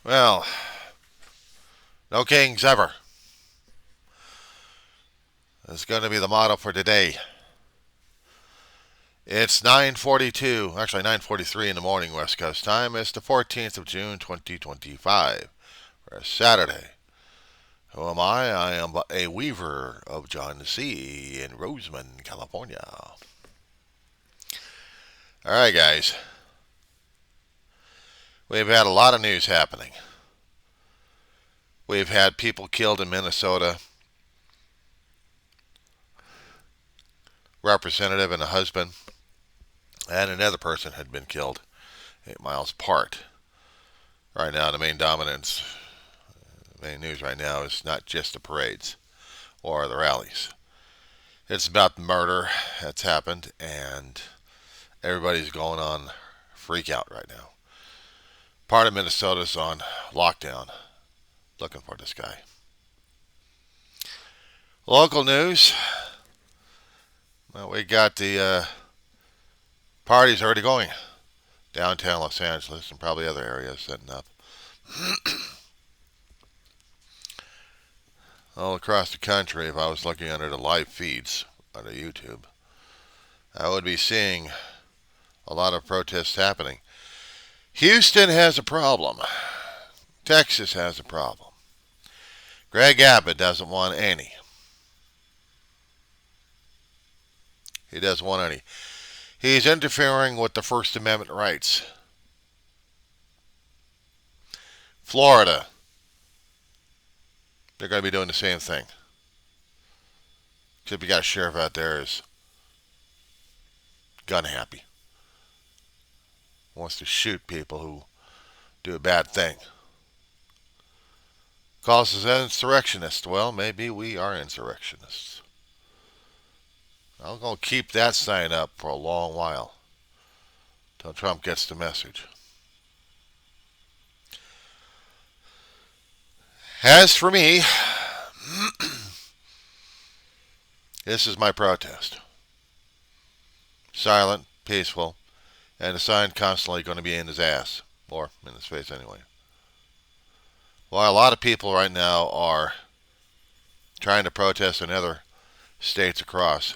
Well, no kings ever. That's going to be the motto for today. It's 9:42, actually 9:43 in the morning West Coast time. It's the 14th of June 2025. For Saturday. Who am I? I am a weaver of John C. in Roseman, California. All right, guys. We've had a lot of news happening. We've had people killed in Minnesota. Representative and a husband and another person had been killed 8 miles apart. Right now, the main news right now is not just the parades or the rallies. It's about the murder that's happened, and everybody's going on freak out right now. Part of Minnesota's on lockdown, looking for this guy. Local news. Well, we got the parties already going downtown Los Angeles and probably other areas setting up. All across the country, if I was looking under the live feeds on YouTube, I would be seeing a lot of protests happening. Houston has a problem. Texas has a problem. Greg Abbott doesn't want any. He doesn't want any. He's interfering with the First Amendment rights. Florida, they're going to be doing the same thing. Except you got a sheriff out there who's gun happy. Wants to shoot people who do a bad thing. Calls us insurrectionists. Well, maybe we are insurrectionists. I'm going to keep that sign up for a long while until Trump gets the message. As for me, this is my protest. Silent, peaceful, and the sign constantly going to be in his ass. Or in his face anyway. While a lot of people right now are trying to protest in other states across,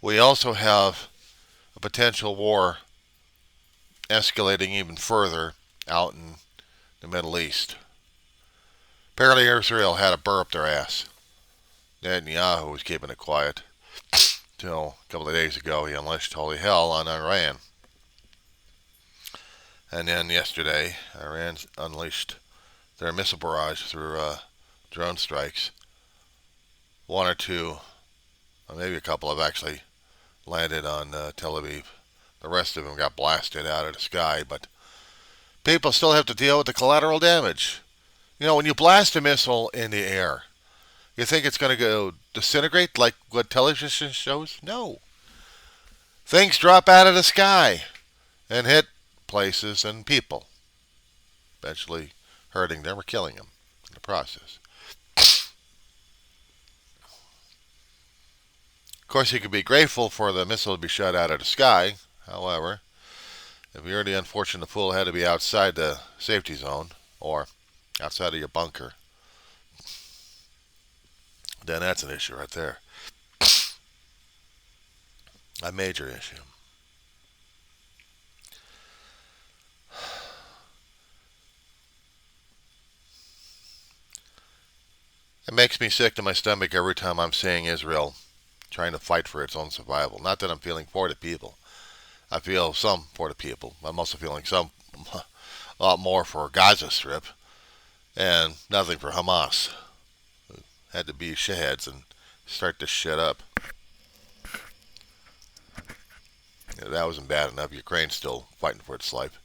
we also have a potential war escalating even further out in the Middle East. Apparently Israel had a burr up their ass. Netanyahu was keeping it quiet till a couple of days ago he unleashed holy hell on Iran. And then yesterday, Iran unleashed their missile barrage through drone strikes. One or two, or maybe a couple, have actually landed on Tel Aviv. The rest of them got blasted out of the sky, but people still have to deal with the collateral damage. You know, when you blast a missile in the air, you think it's going to go disintegrate like what television shows? No. Things drop out of the sky and hit places and people, eventually hurting them or killing them in the process. Of course, you could be grateful for the missile to be shot out of the sky. However, if you're the unfortunate fool who had to be outside the safety zone or outside of your bunker, then that's an issue right there. A major issue. It makes me sick to my stomach every time I'm seeing Israel trying to fight for its own survival. Not that I'm feeling for the people. I feel some for the people. I'm also feeling some a lot more for Gaza Strip and nothing for Hamas. Had to be shitheads and start this shit up. That wasn't bad enough. Ukraine's still fighting for its life.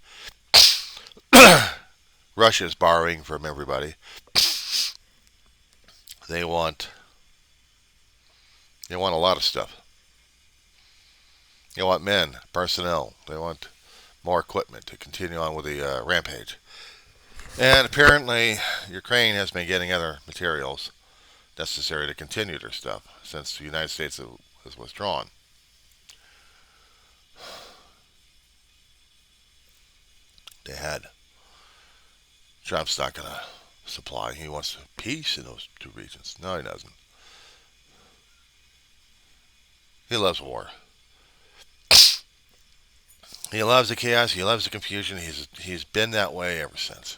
Russia's borrowing from everybody. They want a lot of stuff. They want men, personnel. They want more equipment to continue on with the rampage. And apparently, Ukraine has been getting other materials necessary to continue their stuff since the United States has withdrawn. They had Trump's not going to supply. He wants peace in those two regions. No, he doesn't. He loves war. He loves the chaos. He loves the confusion. He's been that way ever since.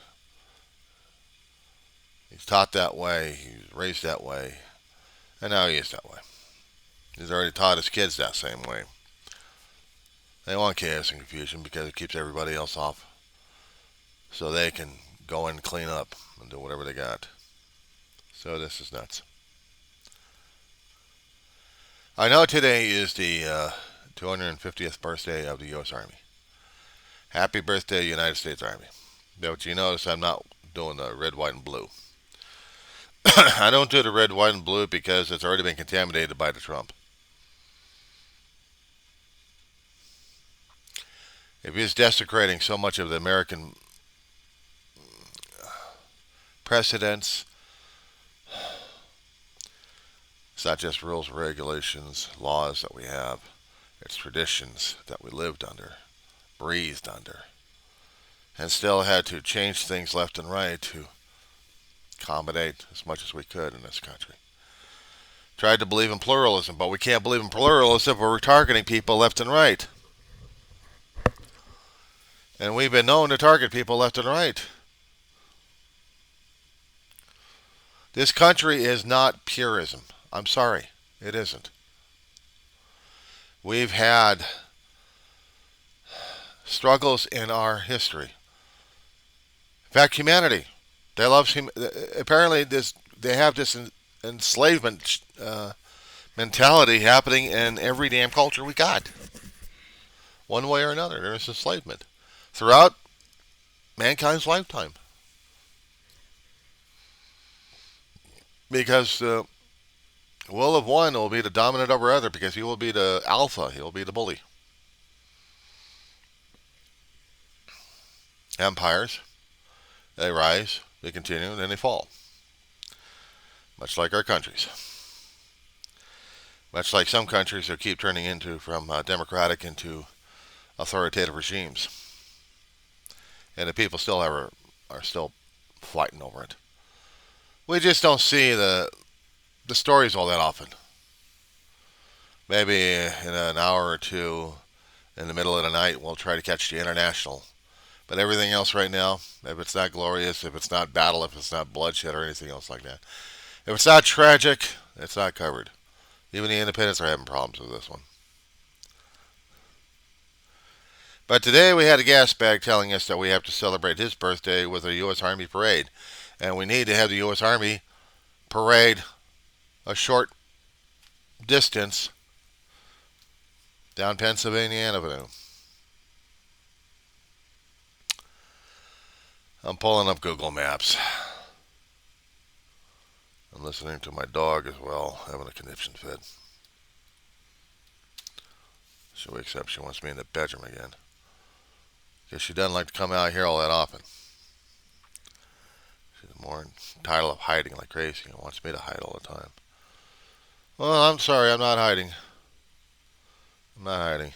He's taught that way. He's raised that way. And now he is that way. He's already taught his kids that same way. They want chaos and confusion because it keeps everybody else off. So they can go and clean up and do whatever they got. So this is nuts. I know today is the 250th birthday of the U.S. Army. Happy birthday, United States Army. But you notice I'm not doing the red, white, and blue. I don't do the red, white, and blue because it's already been contaminated by the Trump. If he's desecrating so much of the American precedents, it's not just rules, regulations, laws that we have. It's traditions that we lived under, breathed under, and still had to change things left and right to accommodate as much as we could in this country. Tried to believe in pluralism, but we can't believe in pluralism if we're targeting people left and right. And we've been known to target people left and right. This country is not purism. I'm sorry, it isn't. We've had struggles in our history. In fact, humanity, they love apparently they have this enslavement mentality happening in every damn culture we got. One way or another, there's enslavement throughout mankind's lifetime. Because the will of one will be the dominant over other because he will be the alpha, he will be the bully. Empires, they rise, they continue, and then they fall. Much like our countries. Much like some countries that keep turning into from democratic into authoritative regimes. And the people still are still fighting over it. We just don't see the stories all that often. Maybe in an hour or two in the middle of the night we'll try to catch the international. But everything else right now, if it's not glorious, if it's not battle, if it's not bloodshed or anything else like that, if it's not tragic, it's not covered. Even the independents are having problems with this one. But today we had a gas bag telling us that we have to celebrate his birthday with a U.S. Army parade. And we need to have the U.S. Army parade a short distance down Pennsylvania Avenue. I'm pulling up Google Maps. I'm listening to my dog as well, having a conniption fit. She wakes up, she wants me in the bedroom again. Because she doesn't like to come out here all that often. She's more entitled of hiding like crazy and wants me to hide all the time. Well, I'm sorry, I'm not hiding. I'm not hiding.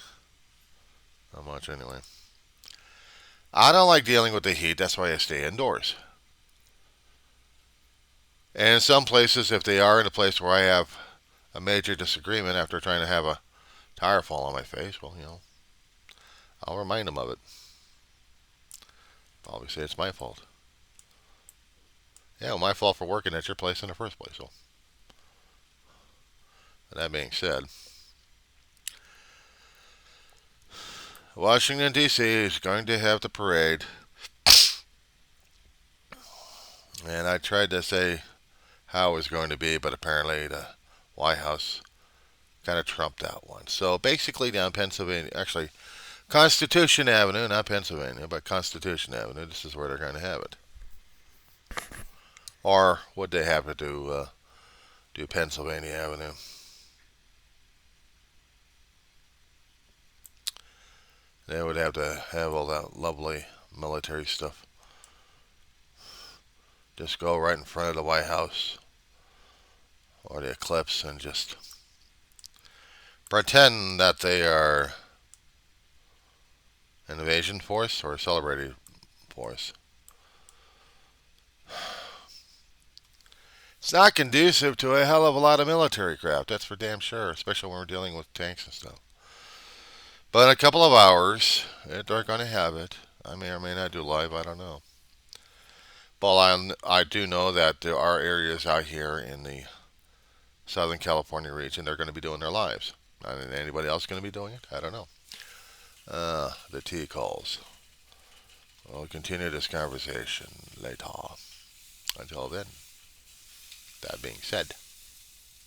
Not much anyway. I don't like dealing with the heat, that's why I stay indoors. And in some places, if they are in a place where I have a major disagreement after trying to have a tire fall on my face, well, I'll remind them of it. I'll say it's my fault. Yeah, well, my fault for working at your place in the first place. So, that being said, Washington, D.C. is going to have the parade. And I tried to say how it was going to be, but apparently the White House kind of trumped that one. So basically down Pennsylvania, actually Constitution Avenue, not Pennsylvania, but Constitution Avenue, this is where they're going to have it. Or would they have to do Pennsylvania Avenue? They would have to have all that lovely military stuff. Just go right in front of the White House or the Eclipse and just pretend that they are an invasion force or a celebrating force. It's not conducive to a hell of a lot of military craft. That's for damn sure, especially when we're dealing with tanks and stuff. But in a couple of hours, they're going to have it. I may or may not do live. I don't know. But I do know that there are areas out here in the Southern California region they're going to be doing their lives. Anybody else going to be doing it? I don't know. The T calls. We'll continue this conversation later. Until then, that being said.